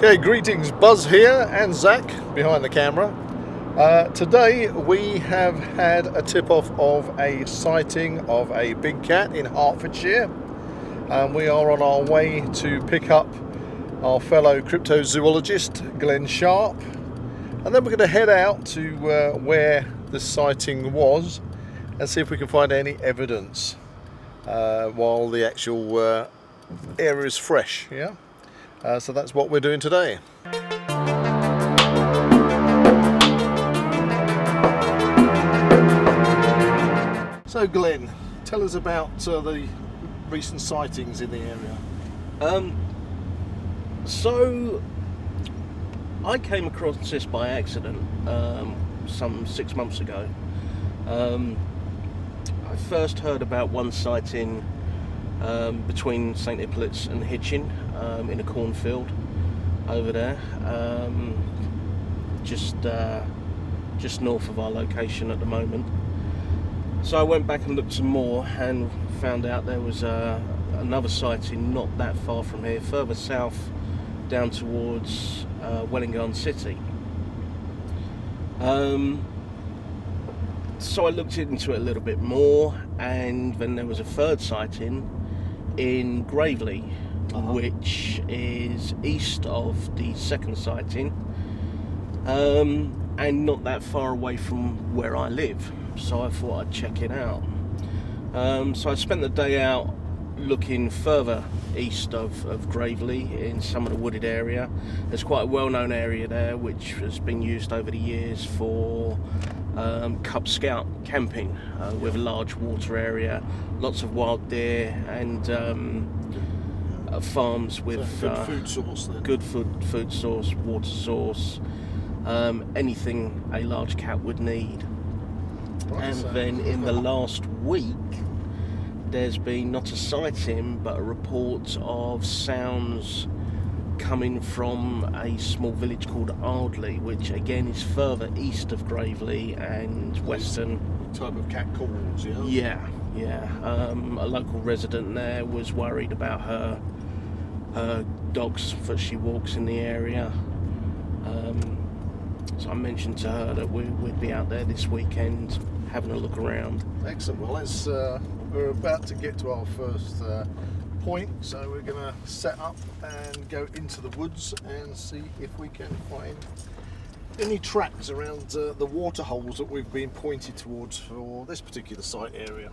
Okay, greetings, Buzz here and Zak behind the camera. Today we have had a tip-off of a sighting of a big cat in Hertfordshire. We are on our way to pick up our fellow cryptozoologist Glenn Sharp, and then we're going to head out to where the sighting was and see if we can find any evidence while the actual area is fresh. Yeah. So that's what we're doing today. So Glenn, tell us about the recent sightings in the area. So I came across this by accident some 6 months ago. I first heard about one sighting between St. Hippolyt's and Hitchin in a cornfield over there, just north of our location at the moment. So I went back and looked some more and found out there was another sighting not that far from here, further south down towards Wellingarn City. So I looked into it a little bit more, and then there was a third sighting in Gravely, which is east of the second sighting, and not that far away from where I live. So I thought I'd check it out. So I spent the day out looking further east of Gravely in some of the wooded area. There's quite a well-known area there which has been used over the years for Cub Scout camping, with a large water area, lots of wild deer, and farms with so good food source then. Good food source, water source, anything a large cat would need. And then in the last week there's been not a sighting but a report of sounds coming from a small village called Ardley, which again is further east of Gravely and western. Type of cat calls, yeah. A local resident there was worried about her dogs that she walks in the area. So I mentioned to her that we'd be out there this weekend having a look around. Excellent. Well, we're about to get to our first point, so we're going to set up and go into the woods and see if we can find any tracks around the water holes that we've been pointed towards for this particular site area.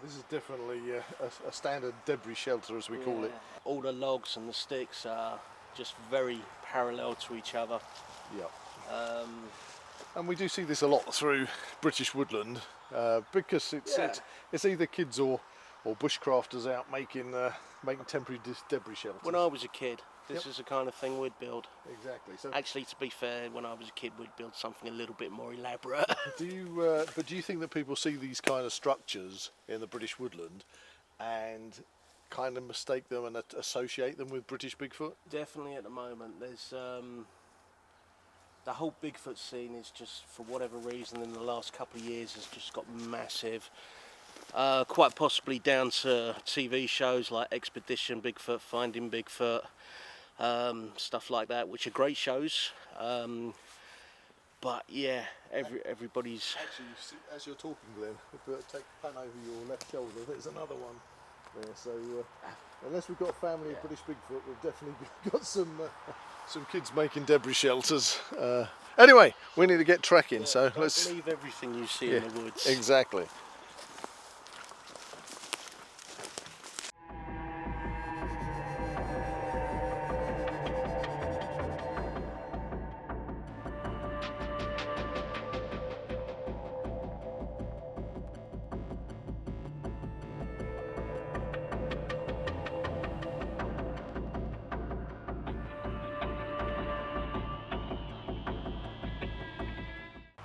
This is definitely a standard debris shelter, as we call it. All the logs and the sticks are just very parallel to each other. Yeah. And we do see this a lot through British woodland, because it's either kids or bushcrafters out making temporary debris shelters. When I was a kid, this is the kind of thing we'd build. Exactly. So actually, to be fair, when I was a kid, we'd build something a little bit more elaborate. Do you think that people see these kind of structures in the British woodland and kind of mistake them and associate them with British Bigfoot? Definitely at the moment. There's the whole Bigfoot scene is just, for whatever reason, in the last couple of years has just got massive. Quite possibly down to TV shows like Expedition Bigfoot, Finding Bigfoot, stuff like that, which are great shows. But yeah, everybody's... Actually, as you're talking, Glenn, take a pan over your left shoulder, there's another one there. So unless we've got a family of British Bigfoot, we've definitely got some kids making debris shelters. Anyway, we need to get tracking, so let's... leave everything you see in the woods. Exactly.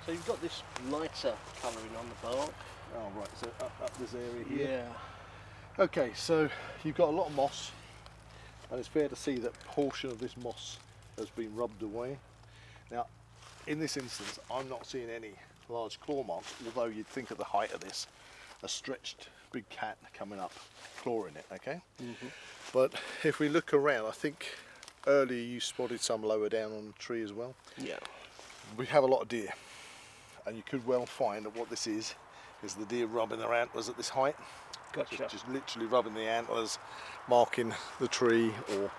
So you've got this lighter colouring on the bark. Oh right, so up this area here. Yeah. Okay, so you've got a lot of moss, and it's fair to see that portion of this moss has been rubbed away. Now, in this instance, I'm not seeing any large claw marks, although you'd think at the height of this, a stretched big cat coming up, clawing it, okay? But if we look around, I think earlier you spotted some lower down on the tree as well. Yeah. We have a lot of deer, and you could well find that what this is the deer rubbing their antlers at this height. Gotcha. Just literally rubbing the antlers, marking the tree, or...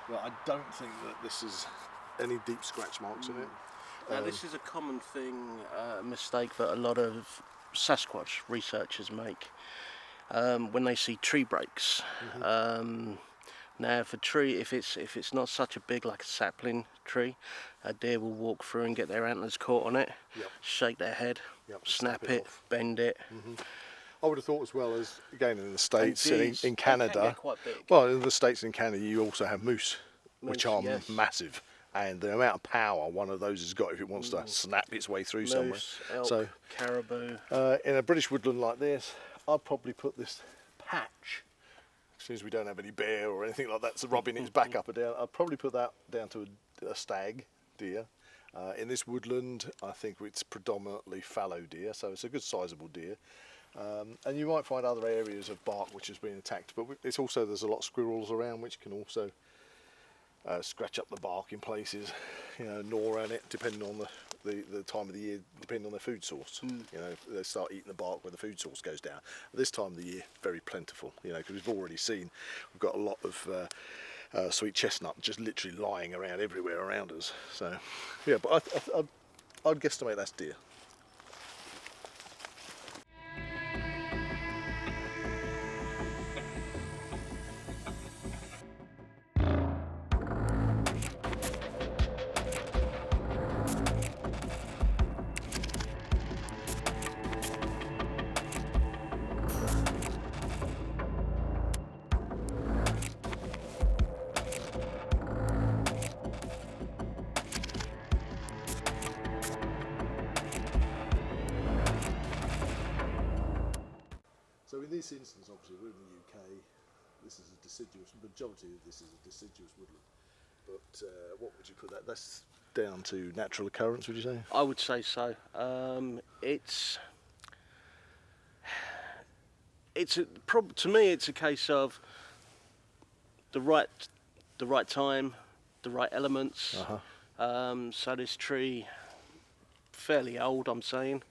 Well, I don't think that this is any deep scratch marks in it. Now, this is a common thing, mistake that a lot of Sasquatch researchers make when they see tree breaks. Now, if a tree, if it's not such a big, like a sapling tree, a deer will walk through and get their antlers caught on it, shake their head, snap it, bend it. I would have thought as well as, again, in the States, in Canada, can get quite big. well, in the States and Canada, you also have moose, which are yes. massive. And the amount of power one of those has got if it wants to snap its way through somewhere. Elk, so, caribou. In a British woodland like this, I'd probably put this patch, since we don't have any bear or anything like that, so rubbing its back up and down, I'd probably put that down to a stag deer. In this woodland, I think it's predominantly fallow deer, so it's a good sizable deer. And you might find other areas of bark which has been attacked, but it's also, there's a lot of squirrels around which can also scratch up the bark in places, you know, gnaw on it, depending on the time of the year, depending on their food source. You know, if they start eating the bark when the food source goes down. At this time of the year, very plentiful, you know, because we've already seen, we've got a lot of sweet chestnut just literally lying around everywhere around us. So, yeah, but I'd guesstimate that's deer. So in this instance, obviously, we're in the UK, this is a deciduous, majority of this is a deciduous woodland. But what would you put that? That's down to natural occurrence, would you say? I would say so. To me, it's a case of the right time, the right elements. So this tree, fairly old, I'm saying,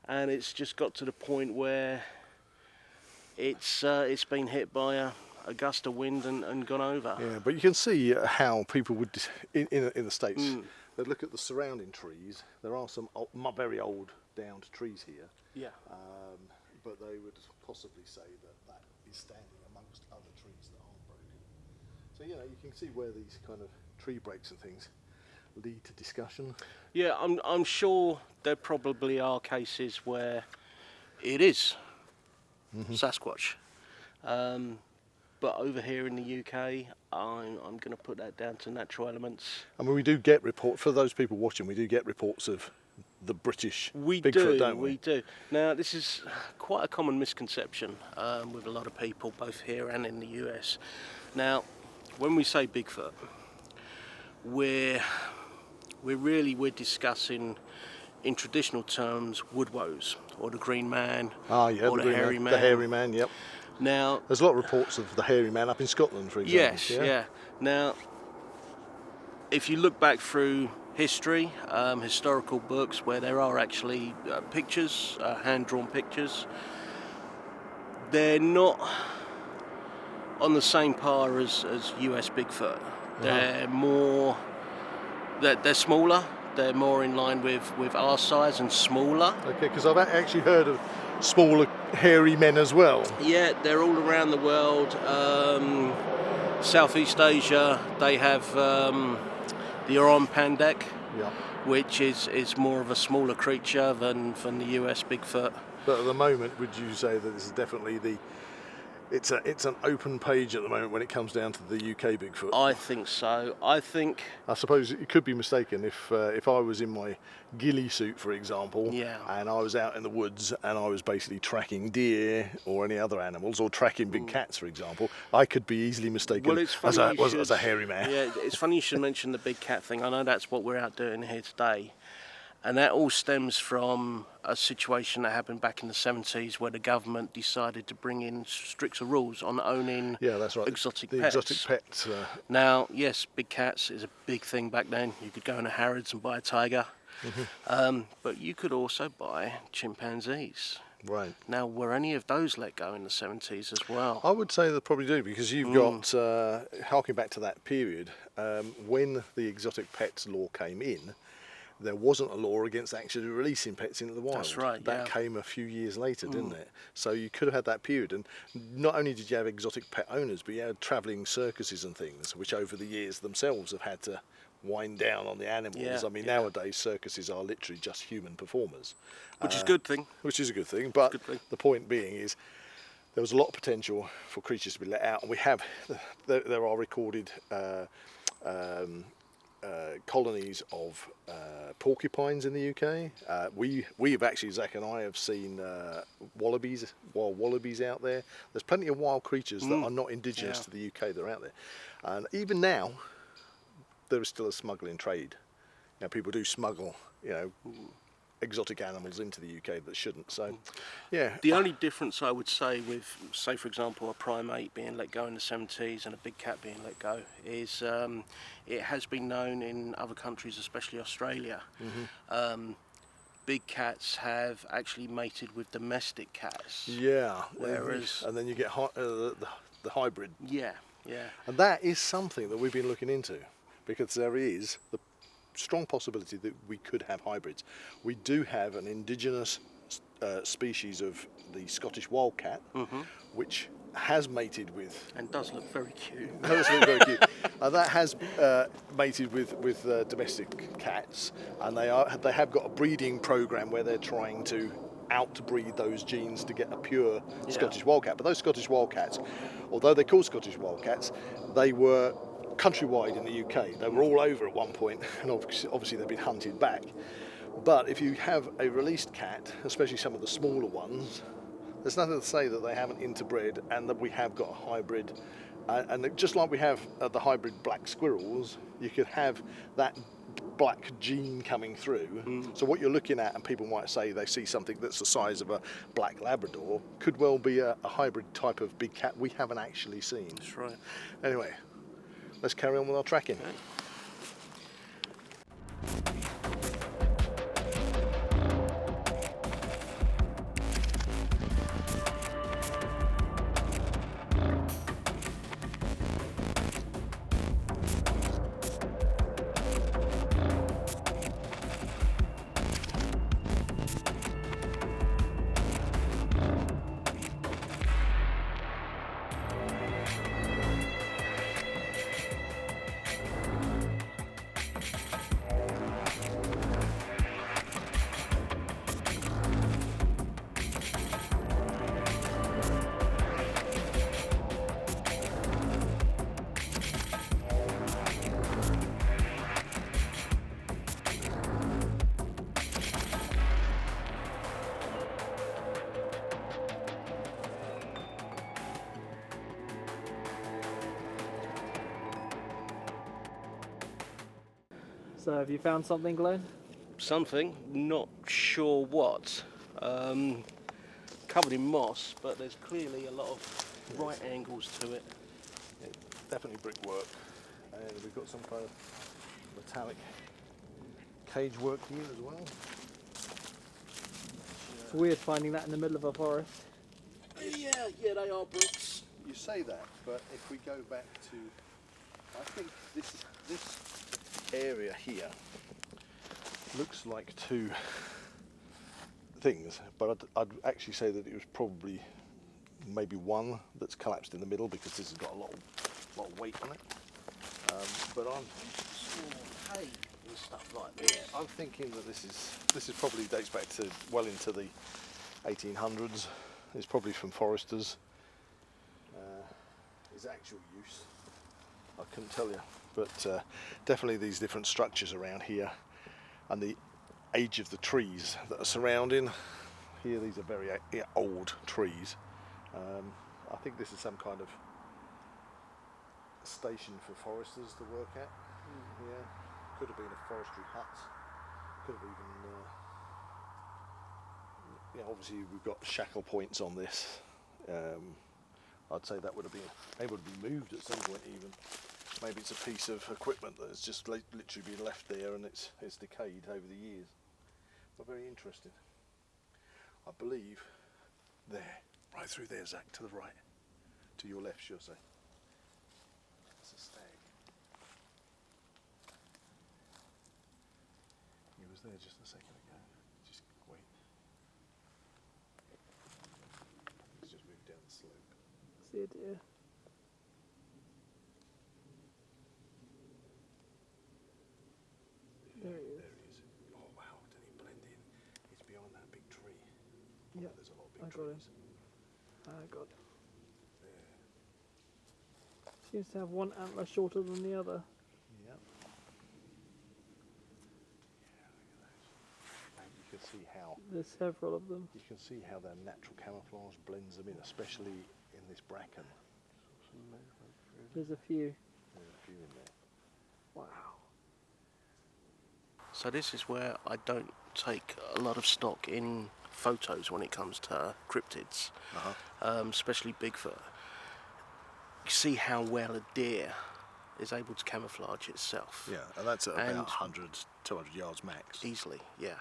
and it's just got to the point where it's been hit by a gust of wind and gone over. Yeah, but you can see how people would, in the States, they'd look at the surrounding trees. There are some very old downed trees here. Yeah. But they would possibly say that is standing amongst other trees that aren't broken. So, you know, you can see where these kind of tree breaks and things lead to discussion. Yeah, I'm sure there probably are cases where it is Sasquatch. But over here in the UK, I'm going to put that down to natural elements. I mean, we do get reports, for those people watching, we do get reports of the British Bigfoot, don't we? We do. Now, this is quite a common misconception with a lot of people, both here and in the US. Now, when we say Bigfoot, we're discussing, in traditional terms, woodwoes, or the green man, or the hairy man. The hairy man, yep. Now, there's a lot of reports of the hairy man up in Scotland, for example. Yes, yeah. Now, if you look back through history, historical books where there are actually pictures, hand-drawn pictures, they're not on the same par as US Bigfoot. They're more, they're smaller. They're more in line with our size and smaller. Okay, because I've actually heard of smaller hairy men as well. Yeah, they're all around the world. Southeast Asia, they have the Orang Pendek, which is more of a smaller creature than the US Bigfoot. But at the moment, would you say that this is definitely it's an open page at the moment when it comes down to the UK Bigfoot. I think so. I suppose it could be mistaken if I was in my ghillie suit, for example, Yeah. and I was out in the woods and I was basically tracking deer or any other animals, or tracking big cats, for example. I could be easily mistaken as a hairy man. Yeah, it's funny you should mention the big cat thing. I know that's what we're out doing here today. And that all stems from a situation that happened back in the 70s where the government decided to bring in stricter rules on owning that's right. exotic the pets. Exotic pets. Now, yes, big cats is a big thing back then. You could go into Harrods and buy a tiger. But you could also buy chimpanzees. Right. Now, were any of those let go in the 70s as well? I would say they probably do, because you've got, harking back to that period, when the exotic pets law came in, there wasn't a law against actually releasing pets into the wild. That's right, That came a few years later, didn't it? So you could have had that period, and not only did you have exotic pet owners, but you had travelling circuses and things, which over the years themselves have had to wind down on the animals. Yeah, I mean, nowadays circuses are literally just human performers. Which is a good thing. Which is a good thing, but the point being is there was a lot of potential for creatures to be let out, and we have, there are recorded colonies of porcupines in the UK. We've actually, Zach and I have seen wild wallabies out there. There's plenty of wild creatures that are not indigenous to the UK that are out there. And even now, there is still a smuggling trade. You know, people do smuggle, exotic animals into the UK that shouldn't. So, yeah. The only difference I would say with, say for example, a primate being let go in the 70s and a big cat being let go is it has been known in other countries, especially Australia, big cats have actually mated with domestic cats. Yeah. Whereas... And then you get the hybrid. Yeah. And that is something that we've been looking into, because there is the strong possibility that we could have hybrids. We do have an indigenous species of the Scottish wildcat, which has mated with... And does look very cute. That has mated with domestic cats, and they have got a breeding program where they're trying to outbreed those genes to get a pure Scottish wildcat. But those Scottish wildcats, although they're called Scottish wildcats, they were countrywide in the UK. They were all over at one point, and obviously they've been hunted back. But if you have a released cat, especially some of the smaller ones, there's nothing to say that they haven't interbred and that we have got a hybrid. And just like we have the hybrid black squirrels, you could have that black gene coming through. So what you're looking at, and people might say they see something that's the size of a black Labrador, could well be a hybrid type of big cat we haven't actually seen. That's right. Anyway, let's carry on with our tracking. Okay. So have you found something, Glenn? Something, not sure what. Covered in moss, but there's clearly a lot of right angles to it. Yeah, definitely brickwork. And we've got some kind of metallic cage work here as well. It's weird finding that in the middle of a forest. Yeah, they are bricks. You say that, but if we go back to, I think this area here looks like two things, but I'd actually say that it was probably maybe one that's collapsed in the middle, because this has got a lot of weight on it. But I'm Hay and stuff like this. I'm thinking that this is probably dates back to well into the 1800s. It's probably from foresters. his actual use, I couldn't tell you. But definitely these different structures around here, and the age of the trees that are surrounding. Here, these are very old trees. I think this is some kind of station for foresters to work at. Yeah, could have been a forestry hut. Could have even, obviously we've got shackle points on this. I'd say that would have been able to be moved at some point even. Maybe it's a piece of equipment that has just literally been left there and it's decayed over the years. But very interesting. I believe there, right through there, Zak, to the right, to your left, should I say. That's a stag. He was there just a second ago. Just wait. He's just moved down the slope. See a deer. There he is. There he is. Oh wow, did he blend in? He's behind that big tree. Yeah, There's a lot of big I got him. trees. I got him. There. Seems to have one antler shorter than the other. Yep. Yeah, look at those. And you can see how There's several of them. you can see how their natural camouflage blends them in, especially in this bracken. There's a few. There's a few in there. Wow. So this is where I don't take a lot of stock in photos when it comes to cryptids, especially Bigfoot. You see how well a deer is able to camouflage itself. Yeah, and that's at about And 100, 200 yards max. Easily, yeah.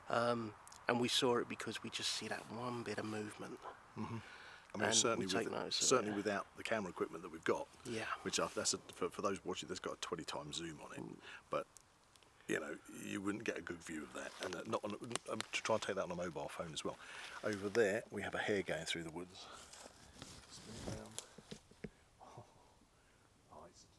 And we saw it because we just see that one bit of movement. I mean, And certainly, we take notice of certainly it. without the camera equipment that we've got, Yeah. which for those watching, there's got a 20 times zoom on it, but you wouldn't get a good view of that, and I'm trying to take that on a mobile phone as well. Over there, we have a hare going through the woods. Spin around.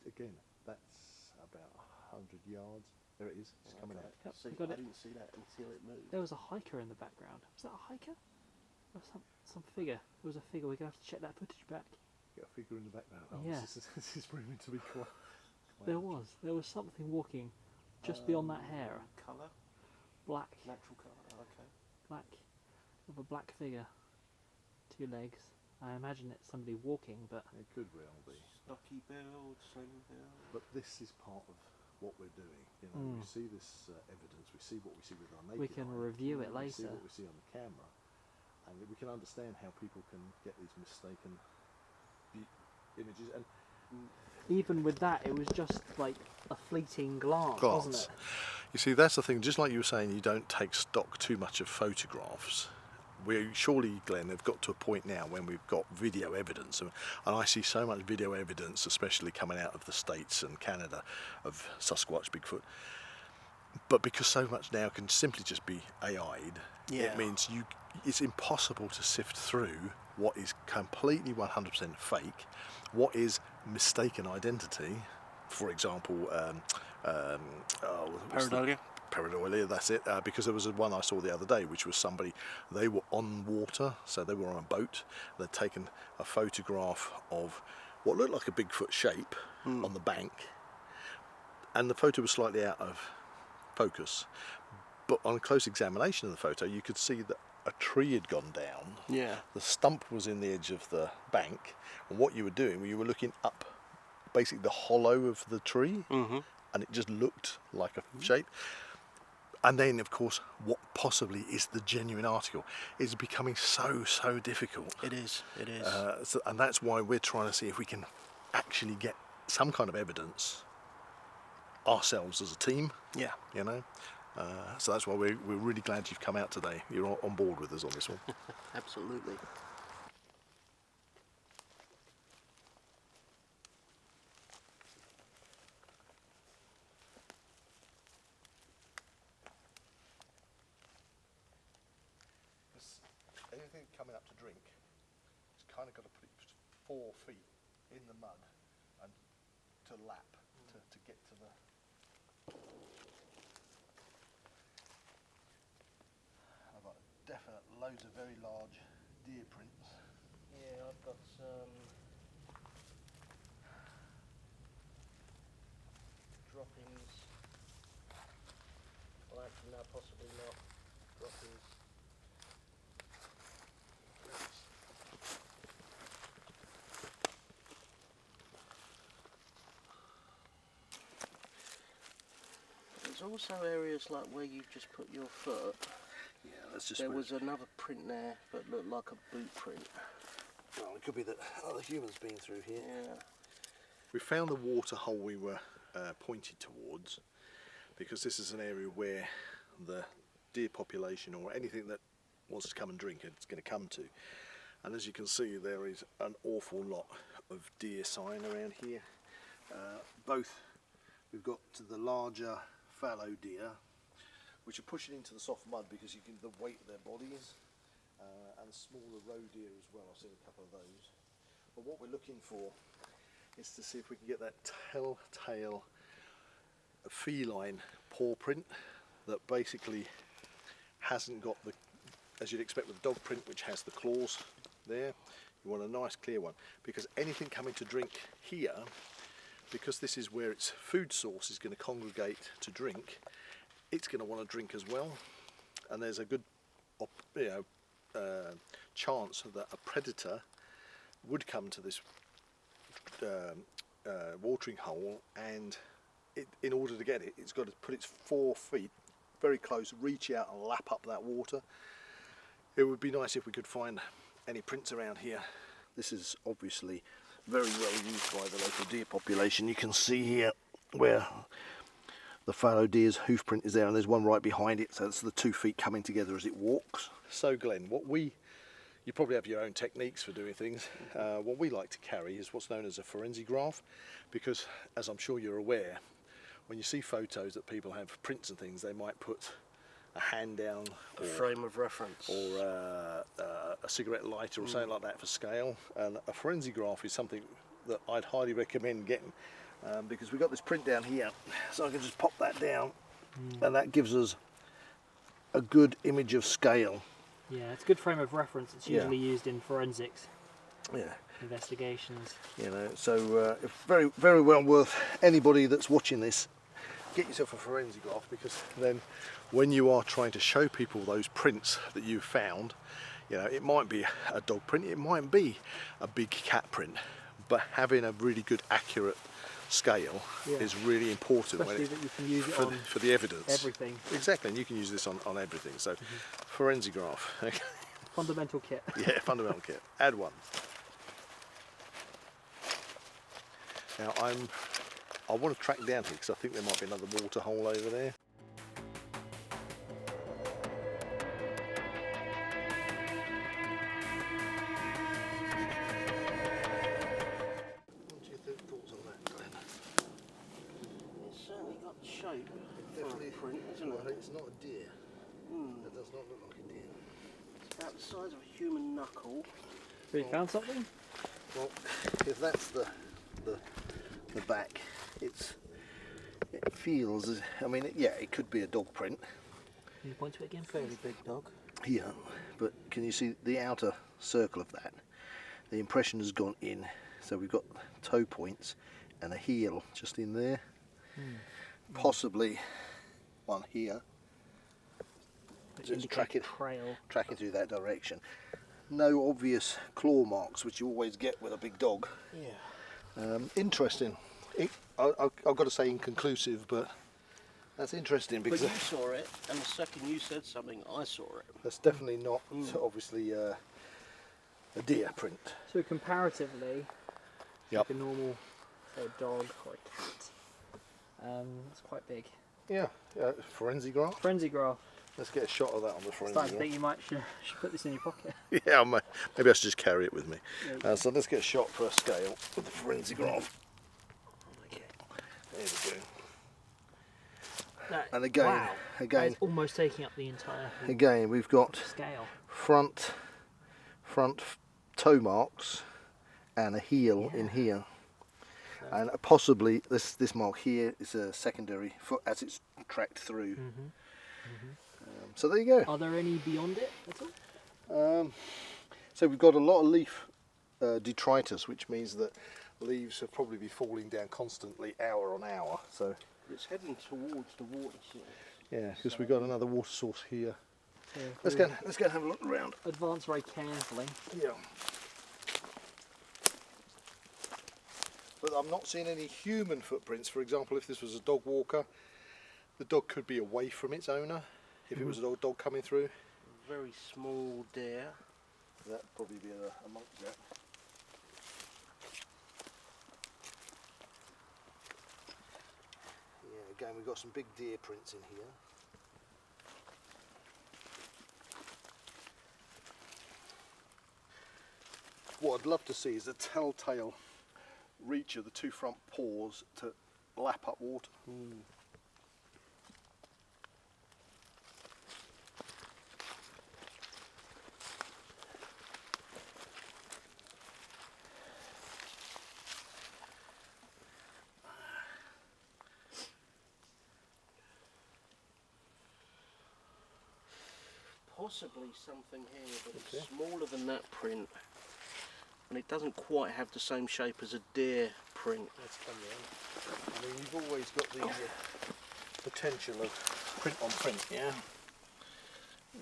Again, that's about 100 yards. There it is. It's coming out. Yep, See, you got I it. didn't see that until it moved. There was a hiker in the background. Was that a hiker? Or some figure? There was a figure. We're going to have to check that footage back. Get a figure in the background. Oh, Yeah. This is proving to be quite. There was something walking just beyond that hare. Colour? Black, Natural colour, okay. black, of a black figure. 2 legs. I imagine it's somebody walking, but It could well be. Stocky build, slim build. But this is part of what we're doing. We see this evidence. We see what we see with our naked we can eye. review it We see later. what we see on the camera, and we can understand how people can get these mistaken images. And Even with that, it was just like a fleeting glance, wasn't it? You see, that's the thing. Just like you were saying, you don't take stock too much of photographs. We surely, Glenn, have got to a point now when we've got video evidence, and I see so much video evidence, especially coming out of the States and Canada, of Sasquatch, Bigfoot. But because so much now can simply just be AI'd, it means it's impossible to sift through what is completely 100% fake, what is mistaken identity. For example, Pareidolia, that's it, because there was one I saw the other day, which was somebody, they were on water, so they were on a boat, they'd taken a photograph of what looked like a Bigfoot shape on the bank, and the photo was slightly out of focus, but on a close examination of the photo you could see that a tree had gone down, the stump was in the edge of the bank, and what you were doing, you were looking up basically the hollow of the tree, and it just looked like a shape. And then, of course, what possibly is the genuine article is becoming so difficult. It is. And that's why we're trying to see if we can actually get some kind of evidence ourselves as a team. Yeah. So that's why we're really glad you've come out today. You're on board with us on this one. Absolutely. Anything coming up to drink, it's kind of got to put it 4 feet in the mud and to lap to get to the. I've got definite loads of very large deer prints. Yeah, I've got droppings. Well, actually, no, possibly not. Droppings. There's also areas like where you just put your foot. Yeah, that's just. There was another print there that looked like a boot print. Well, it could be that other humans been through here. Yeah. We found the water hole we were pointed towards because this is an area where the deer population or anything that wants to come and drink it's going to come to. And as you can see, there is an awful lot of deer sign around here. Both we've got the larger fallow deer, which are pushing into the soft mud because you can the weight of their bodies, and smaller roe deer as well. I've seen a couple of those. But what we're looking for is to see if we can get that telltale feline paw print that basically hasn't got the, as you'd expect with the dog print, which has the claws there. You want a nice clear one, because anything coming to drink here, because this is where its food source is going to congregate to drink, it's going to want to drink as well, and there's a good chance that a predator would come to this watering hole, and in order to get it, it's got to put its 4 feet very close, reach out and lap up that water. It would be nice if we could find any prints around here. This is obviously very well used by the local deer population. You can see here where the fallow deer's hoof print is there, and there's one right behind it, so it's the 2 feet coming together as it walks. So Glenn, you probably have your own techniques for doing things. What we like to carry is what's known as a forensicograph, because as I'm sure you're aware, when you see photos that people have prints and things, they might put a hand down, A frame of reference. or a cigarette lighter or something like that for scale. And a forensicograph is something that I'd highly recommend getting, because we've got this print down here, so I can just pop that down, and that gives us a good image of scale. Yeah, it's a good frame of reference. It's usually used in forensics investigations. You know, so it's very, very well worth anybody that's watching this. Get yourself a forensicograph, because then when you are trying to show people those prints that you've found, you know, it might be a dog print, it might be a big cat print, but having a really good accurate scale is really important. Especially that you can use it for the evidence. Everything. Exactly, and you can use this on everything. So forensicograph. Okay. Fundamental kit. Yeah, fundamental kit. Add one. Now I want to track down here because I think there might be another water hole over there. What do you think thoughts on that, Glenn? It's certainly got the shape Definitely for a print, isn't it? It's not a deer. That does not look like a deer. It's about the size of a human knuckle. Have you found something? Well, if that's the back, it feels as, I mean, it could be a dog print. Can you point to it again? Fairly big dog. Here, but can you see the outer circle of that? The impression has gone in, so we've got toe points and a heel just in there. Possibly one here. Just tracking through that direction. No obvious claw marks, which you always get with a big dog. Yeah. Interesting. I've got to say inconclusive, but that's interesting because But you saw it, and the second you said something, I saw it. that's definitely not obviously a deer print. So comparatively, like a normal, say, a dog or a cat, it's quite big. Yeah, forensicograph. Forensicograph. Let's get a shot of that on the Starting to forensicograph. think you might should put this in your pocket. Yeah, maybe I should just carry it with me. So let's get a shot for a scale with the forensicograph. Okay. There we go. That, And again, wow, that is almost taking up the entire again, we've got scale. front toe marks and a heel in here, and possibly this mark here is a secondary foot as it's tracked through. So there you go. Are there any beyond it at all? So we've got a lot of leaf detritus, which means that leaves have probably been falling down constantly, hour on hour. So It's heading towards the water source. Yeah, because we've got another water source here. So Let's go and have a look around. advance very carefully. Yeah. But I'm not seeing any human footprints. For example, if this was a dog walker, the dog could be away from its owner. If it was a dog coming through. Very small deer. That'd probably be a monk rat. Yeah, again we've got some big deer prints in here. What I'd love to see is a telltale reach of the two front paws to lap up water. Possibly something here, but it's smaller than that print. And it doesn't quite have the same shape as a deer print. Let's come in. I mean, you've always got the potential of print on print, yeah?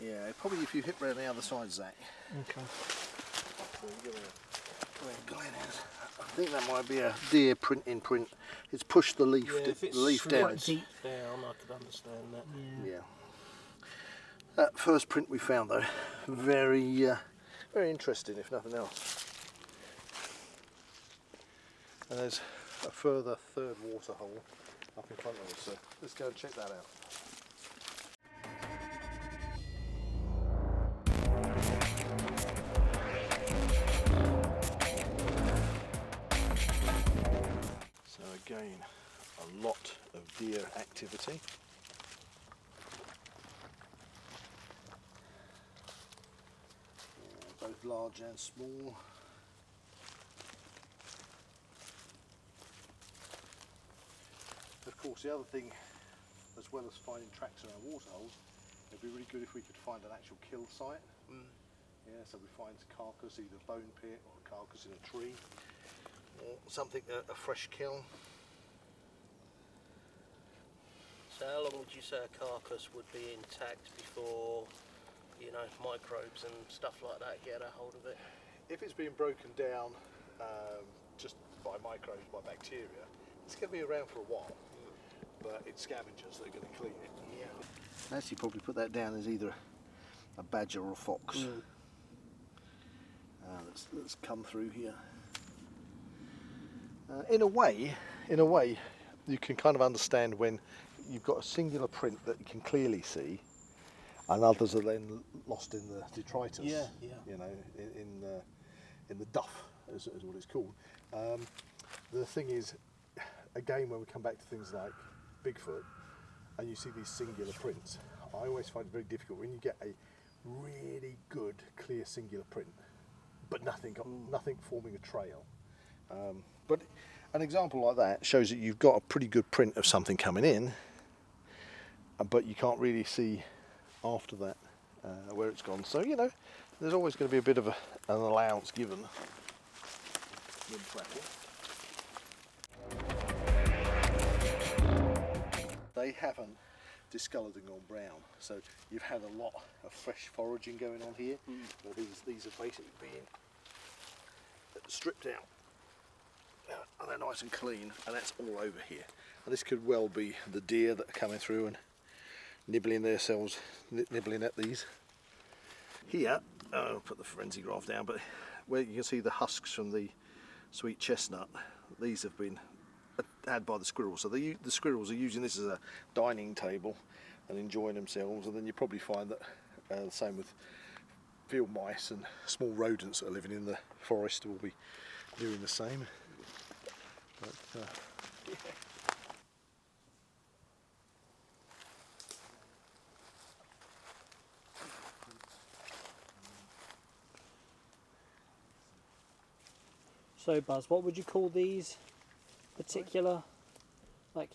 Yeah, probably if you hit round the other side, Zach. Okay. I think that might be a deer print in print. It's pushed the leaf, If it's the leaf down. deep down, I could understand that. Yeah. That first print we found, though, very interesting, if nothing else. And there's a further third water hole up in front of us, so let's go and check that out. So again, a lot of deer activity. Both large and small. Of course, the other thing, as well as finding tracks around waterholes, it'd be really good if we could find an actual kill site. Yeah, so we find a carcass, either bone pit or a carcass in a tree, or something, a fresh kill. So how long would you say a carcass would be intact before, you know, microbes and stuff like that get a hold of it? If it's been broken down just by microbes, by bacteria, it's going to be around for a while. But it's scavengers that are going to clean it. Yeah. Actually, probably put that down as either a badger or a fox. Let's come through here. In a way, you can kind of understand when you've got a singular print that you can clearly see, and others are then lost in the detritus. Yeah. You know, in the duff, is what it's called. The thing is, again, when we come back to things like Bigfoot, and you see these singular prints, I always find it very difficult when you get a really good, clear singular print, but nothing forming a trail. But an example like that shows that you've got a pretty good print of something coming in, but you can't really see after that where it's gone. So, you know, there's always going to be a bit of an allowance given when tracking. They haven't discoloured and gone brown, so you've had a lot of fresh foraging going on here. Well, these are basically being stripped out, and they're nice and clean, and that's all over here. And this could well be the deer that are coming through and nibbling themselves, nibbling at these. Here, I'll put the forensic graph down, but where you can see the husks from the sweet chestnut, these have been had by the squirrels. So the squirrels are using this as a dining table and enjoying themselves, and then you probably find that the same with field mice and small rodents that are living in the forest will be doing the same. But, So Buzz, what would you call these particular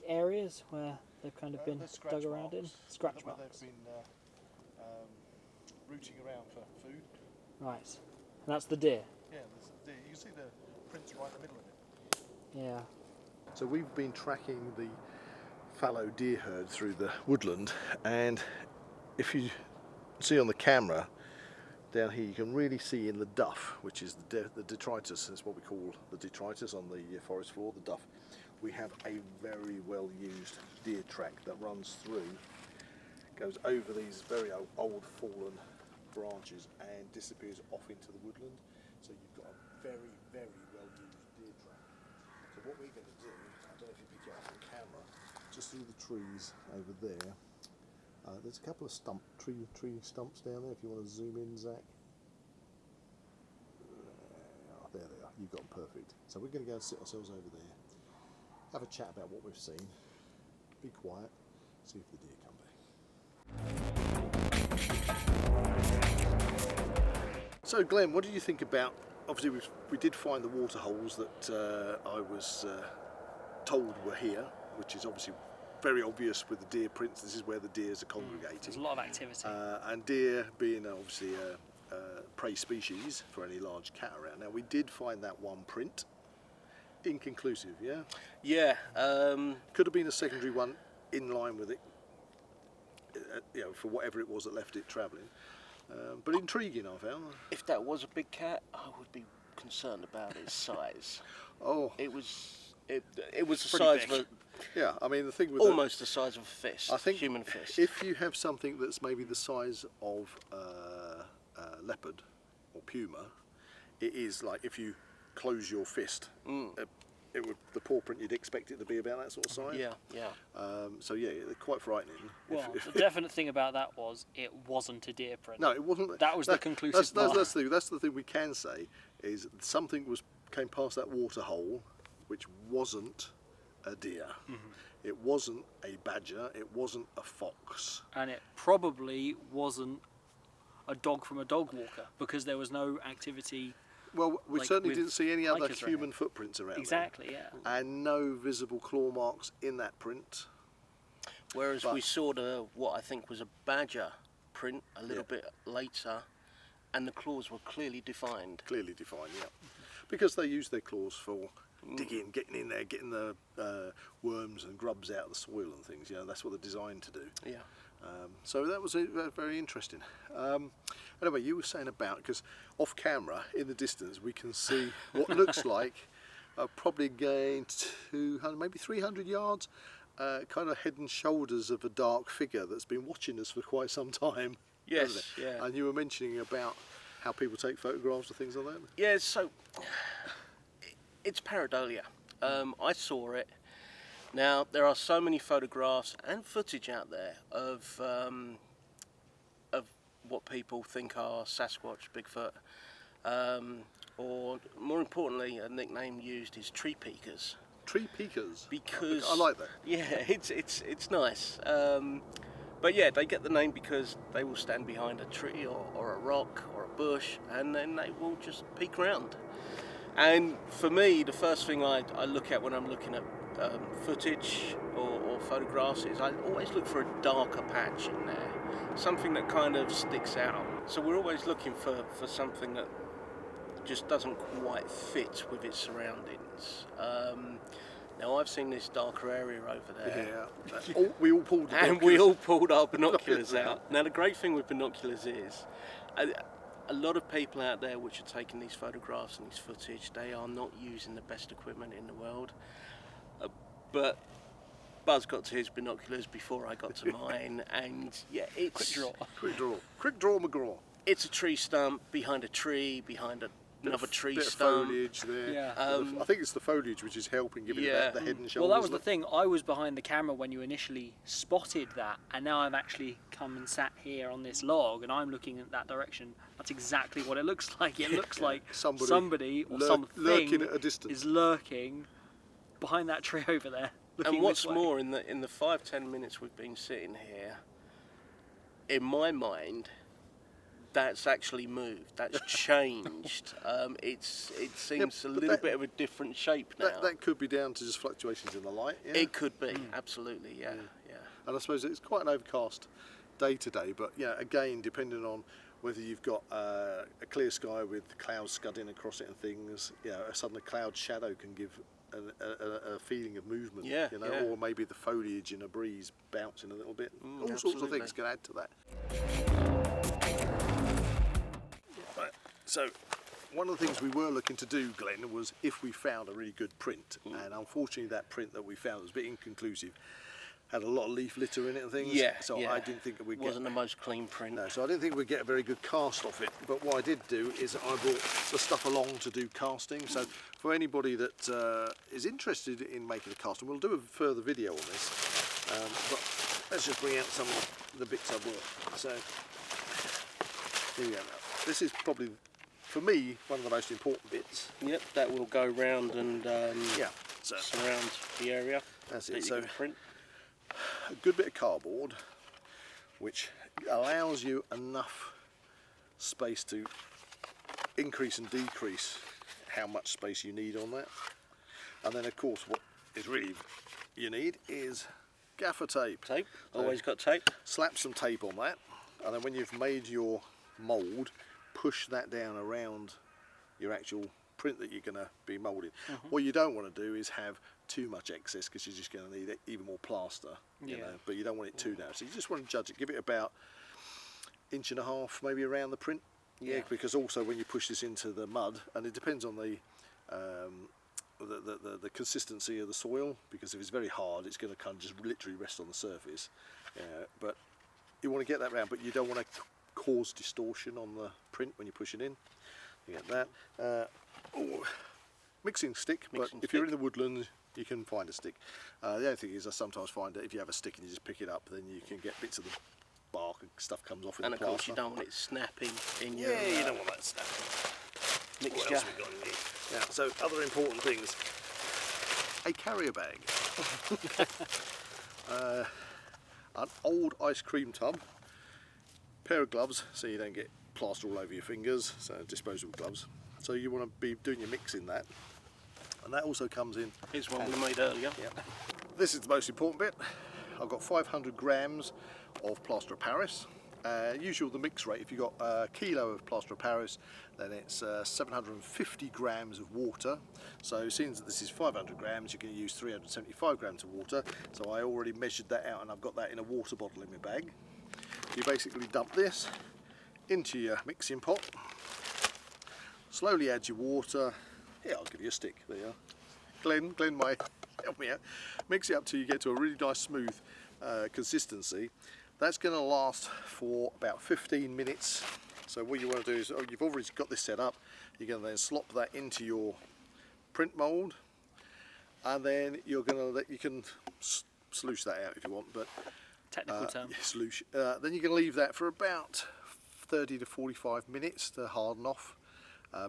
areas where they've kind of been dug around in? Scratch where marks. they've been rooting around for food. Right. And that's the deer. Yeah, you can see the prints right in the middle of it. Yeah. So we've been tracking the fallow deer herd through the woodland, and if you see on the camera down here, you can really see in the duff, which is the detritus, that's what we call the detritus on the forest floor, the duff. We have a very well used deer track that runs through, goes over these very old fallen branches and disappears off into the woodland. So you've got a very, very well used deer track. So what we're going to do, I don't know if you pick it up on camera, just through the trees over there. There's a couple of tree stumps down there if you want to zoom in, Zach. There they are, you've got them perfect. So we're going to go and sit ourselves over there, have a chat about what we've seen, be quiet, see if the deer come back. So Glenn, what do you think about, obviously we did find the water holes that I was told were here, which is obviously very obvious with the deer prints. This is where the deers are congregating. There's a lot of activity. And deer being obviously a prey species for any large cat around. Now we did find that one print, inconclusive, yeah? Yeah. Could have been a secondary one in line with it, you know, for whatever it was that left it travelling. But intriguing, I found. If that was a big cat, I would be concerned about its size. Oh. It was the Pretty size big. of Yeah, I mean the thing with almost the size of a fist, I think human fist. if you have something that's maybe the size of leopard or puma, it is like if you close your fist, it would, the paw print, you'd expect it to be about that sort of size. Yeah, yeah. So yeah, they're quite frightening. Well, the definite thing about that was it wasn't a deer print. No, it wasn't. That was the conclusive part. That's the thing we can say, is something came past that water hole, which wasn't a deer. It wasn't a badger. It wasn't a fox. And it probably wasn't a dog from a dog walker, because there was no activity. Well, we Like certainly with didn't see any other hikers around. human footprints around. Exactly, yeah. There. And no visible claw marks in that print. Whereas we saw what I think was a badger print a little bit later, and the claws were clearly defined. Clearly defined, yeah. Because they use their claws for digging, getting in there, getting the worms and grubs out of the soil and things. You know, that's what they're designed to do. Yeah. So that was very interesting. Anyway, you were saying about, because off camera in the distance we can see what looks like probably going 200, maybe 300 yards, kind of head and shoulders of a dark figure that's been watching us for quite some time. Yes, yeah. And you were mentioning about how people take photographs or things like that. Yeah, so it's pareidolia. I saw it. Now, there are so many photographs and footage out there of what people think are Sasquatch, Bigfoot, or more importantly, a nickname used is tree peekers. Tree peekers? Because I like that. Yeah, it's nice. But yeah, they get the name because they will stand behind a tree or a rock or a bush, and then they will just peek around. And for me, the first thing I look at when I'm looking at footage or photographs is I always look for a darker patch in there, something that kind of sticks out. So we're always looking for something that just doesn't quite fit with its surroundings. Now I've seen this darker area over there. Yeah. We all pulled and we all pulled our binoculars out. Now the great thing with binoculars is a lot of people out there which are taking these photographs and this footage, they are not using the best equipment in the world. But Buzz got to his binoculars before I got to mine, and yeah, it's quick draw McGraw. It's a tree stump behind a tree, behind another tree bit stump. Of foliage there. Yeah. I think it's the foliage which is helping give it the head and shoulders. Well, that was the thing. I was behind the camera when you initially spotted that, and now I've actually come and sat here on this log, and I'm looking at that direction. That's exactly what it looks like. It looks like somebody or something lurking at a distance is lurking behind that tree over there. And what's more, in the 5-10 minutes we've been sitting here, in my mind, that's actually moved. That's changed. It seems a little bit of a different shape now. That could be down to just fluctuations in the light. Yeah? It could be, absolutely, yeah. And I suppose it's quite an overcast day today, but yeah, again, depending on whether you've got a clear sky with clouds scudding across it and things, a sudden cloud shadow can give a feeling of movement, Yeah, you know, yeah. or maybe the foliage in a breeze bouncing a little bit. All sorts of absolutely. things can add to that. Right, so one of the things we were looking to do, Glenn, was if we found a really good print, and unfortunately that print that we found was a bit inconclusive. Had a lot of leaf litter in it and things, Yeah, so yeah. I didn't think that we'd Wasn't the most clean print. No, so I didn't think we'd get a very good cast off it. But what I did do is I brought the stuff along to do casting. So for anybody that is interested in making a cast, and we'll do a further video on this. But let's just bring out some of the bits I bought. So here we go. Now, this is probably, for me, one of the most important bits. Yep, that will go round and Yeah. So surround the area. that's that it. you So can print. a good bit of cardboard, which allows you enough space to increase and decrease how much space you need on that. And then of course what is really you need is gaffer tape. Tape, always got tape. Slap some tape on that, and then when you've made your mould, push that down around your actual print that you're going to be moulding. What you don't want to do is have too much excess, because you're just going to need even more plaster, you know, but you don't want it too narrow. So you just want to judge it, give it about 1.5 inches maybe around the print. Yeah, because also when you push this into the mud, and it depends on the consistency of the soil, because if it's very hard it's going to kind of just literally rest on the surface. But you want to get that round, but you don't want to cause distortion on the print when you push it in. You get that. Mixing stick, but if you're in the woodlands you can find a stick. The only thing is I sometimes find that if you have a stick and you just pick it up, then you can get bits of the bark and stuff comes off in And the of course plaster. you don't want it snapping in your Yeah, you don't want that snapping. What mixture. else we got in here? Yeah, so other important things. A carrier bag. An old ice cream tub. Pair of gloves so you don't get plaster all over your fingers, so disposable gloves. So you want to be doing your mix in that. And that also comes in. Here's one we made earlier. Yeah. This is the most important bit. I've got 500 grams of plaster of Paris. Usual the mix rate, if you've got a kilo of plaster of Paris, then it's 750 grams of water. So since this is 500 grams, you're going to use 375 grams of water. So I already measured that out and I've got that in a water bottle in my bag. You basically dump this into your mixing pot. Slowly add your water. Here, I'll give you a stick. There you are. Glenn might help me out. Mix it up till you get to a really nice smooth consistency. That's going to last for about 15 minutes. So what you want to do is, you've already got this set up. You're going to then slop that into your print mould, and then you're going to you can sluice that out if you want, but Technical term. sluice. Then you're going to leave that for about 30 to 45 minutes to harden off.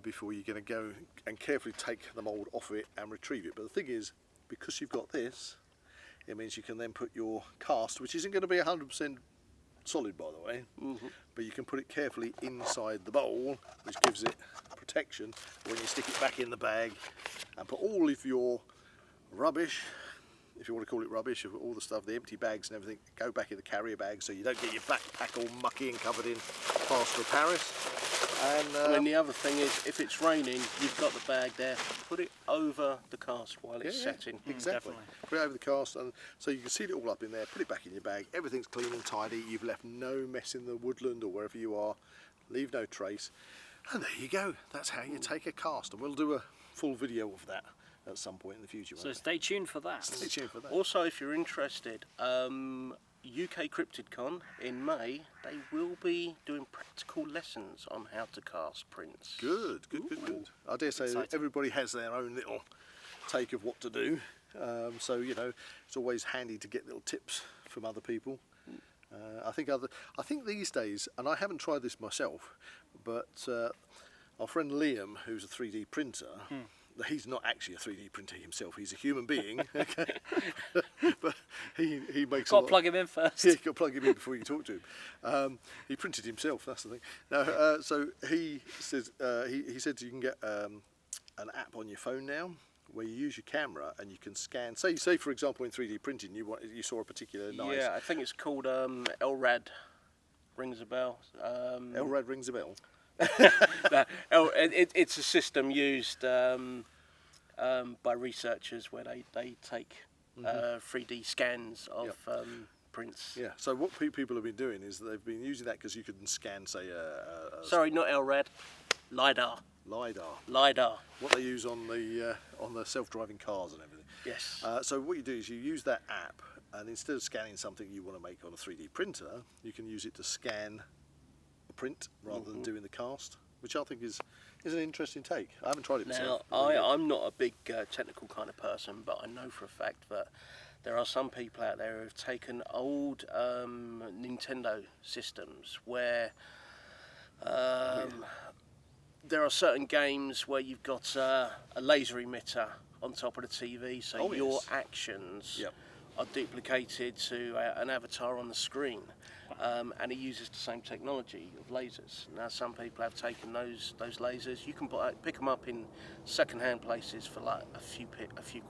Before you're going to go and carefully take the mould off of it and retrieve it. But the thing is, because you've got this, it means you can then put your cast, which isn't going to be 100% solid by the way, but you can put it carefully inside the bowl, which gives it protection when you stick it back in the bag, and put all of your rubbish, if you want to call it rubbish, of all the stuff, the empty bags and everything, go back in the carrier bag so you don't get your backpack all mucky and covered in plaster of Paris. And I mean, the other thing is, if it's raining, you've got the bag there, put it over the cast while it's setting. Exactly. Put it over the cast, and so you can seal it all up in there, put it back in your bag, everything's clean and tidy, you've left no mess in the woodland or wherever you are, leave no trace, and there you go. That's how you take a cast, and we'll do a full video of that at some point in the future. So stay tuned for that. Stay tuned for that. Also, if you're interested, UK Cryptid Con in May, they will be doing practical lessons on how to cast prints. Good. I dare say that everybody has their own little take of what to do, so you know it's always handy to get little tips from other people. I think these days, and I haven't tried this myself, but our friend Liam, who's a 3D printer. He's not actually a 3D printer himself, he's a human being, okay? But he makes Got to plug him in first. Yeah, you've got to plug him in before you talk to him. He printed himself, that's the thing. No, so he says, he said you can get an app on your phone now where you use your camera and you can scan, say for example in 3D printing you saw a particular nice... Yeah, I think it's called LRAD, rings a bell. LRAD rings a bell? No, it's a system used by researchers where they take 3D scans of prints. Yeah. So what people have been doing is they've been using that because you can scan, say, Sorry, not LRAD, LiDAR. LiDAR. What they use on the self-driving cars and everything. Yes. So what you do is you use that app, and instead of scanning something you want to make on a 3D printer, you can use it to scan a print rather than doing the cast, which I think is an interesting take. I haven't tried it myself. Now, I'm not a big technical kind of person, but I know for a fact that there are some people out there who have taken old Nintendo systems where there are certain games where you've got a laser emitter on top of the TV, so your actions are duplicated to an avatar on the screen, and it uses the same technology of lasers. Now, some people have taken those lasers. You can pick them up in second-hand places for like a few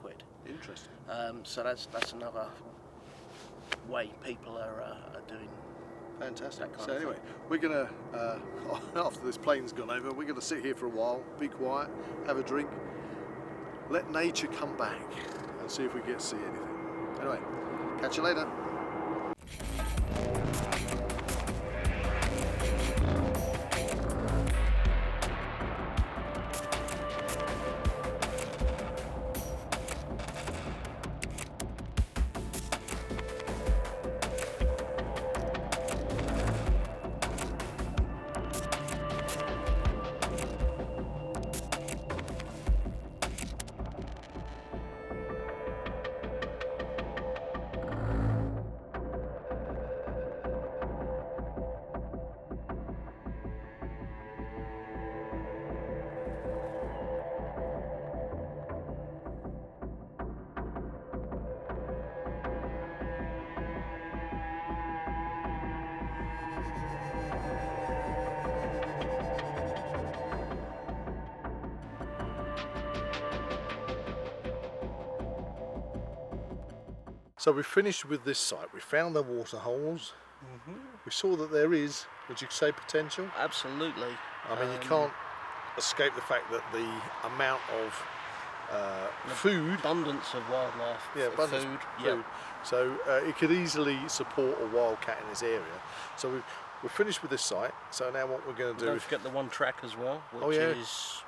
quid. Interesting. So that's another way people are doing. Fantastic. So anyway, we're going to, after this plane's gone over, we're going to sit here for a while, be quiet, have a drink, let nature come back and see if we get to see anything. Anyway, catch you later. So we finished with this site. We found the water holes. We saw that there is, would you say, potential? Absolutely. I mean, you can't escape the fact that the amount of food, abundance of wildlife, abundance food. Yeah. So it could easily support a wildcat in this area. So we're finished with this site. So now what we're going to do? Don't forget the one track as well, which is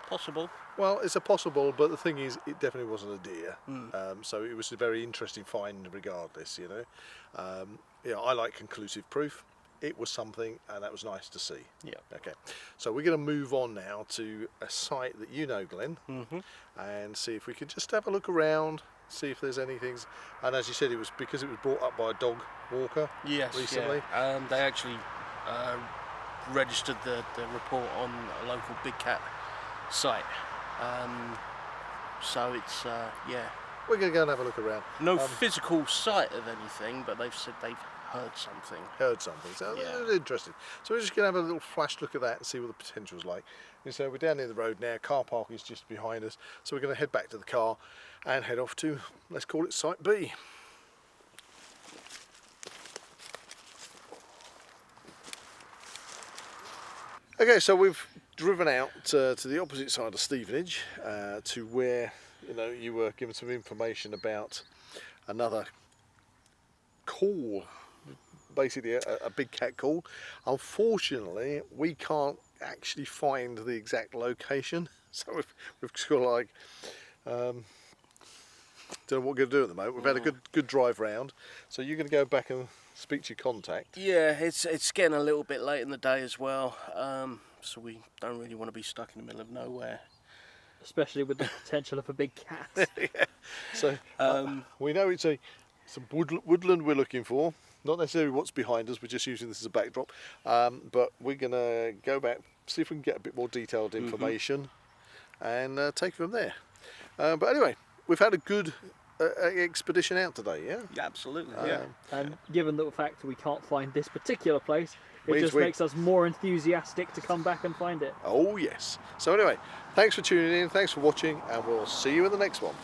possible. Well, it's a possible, but the thing is, it definitely wasn't a deer. So it was a very interesting find, regardless. You know, I like conclusive proof. It was something, and that was nice to see. Yeah. Okay. So we're going to move on now to a site that you know, Glenn, and see if we can just have a look around, see if there's anything. And as you said, it was because it was brought up by a dog walker. Yes. Recently. Yeah. They actually registered the report on a local big cat site. So it's We're going to go and have a look around. No physical sight of anything, but they've said they've heard something. So it's interesting. So we're just going to have a little flash look at that and see what the potential's like. And so we're down near the road now. Car park is just behind us. So we're going to head back to the car and head off to, let's call it Site B. Okay, so we've driven out to the opposite side of Stevenage, to where you were given some information about another call, basically a big cat call. Unfortunately, we can't actually find the exact location, so we've sort of like don't know what we're going to do at the moment. We've had a good drive round, so you're going to go back and speak to your contact. Yeah, it's getting a little bit late in the day as well, so we don't really want to be stuck in the middle of nowhere. Especially with the potential of a big cat. Yeah. So we know it's some woodland we're looking for, not necessarily what's behind us, we're just using this as a backdrop, but we're going to go back, see if we can get a bit more detailed information and take it from there. But anyway, we've had a good expedition out today, yeah? Yeah, absolutely. And given the fact that we can't find this particular place, it Means just makes us more enthusiastic to come back and find it. Oh yes. So anyway, thanks for tuning in, thanks for watching, and we'll see you in the next one.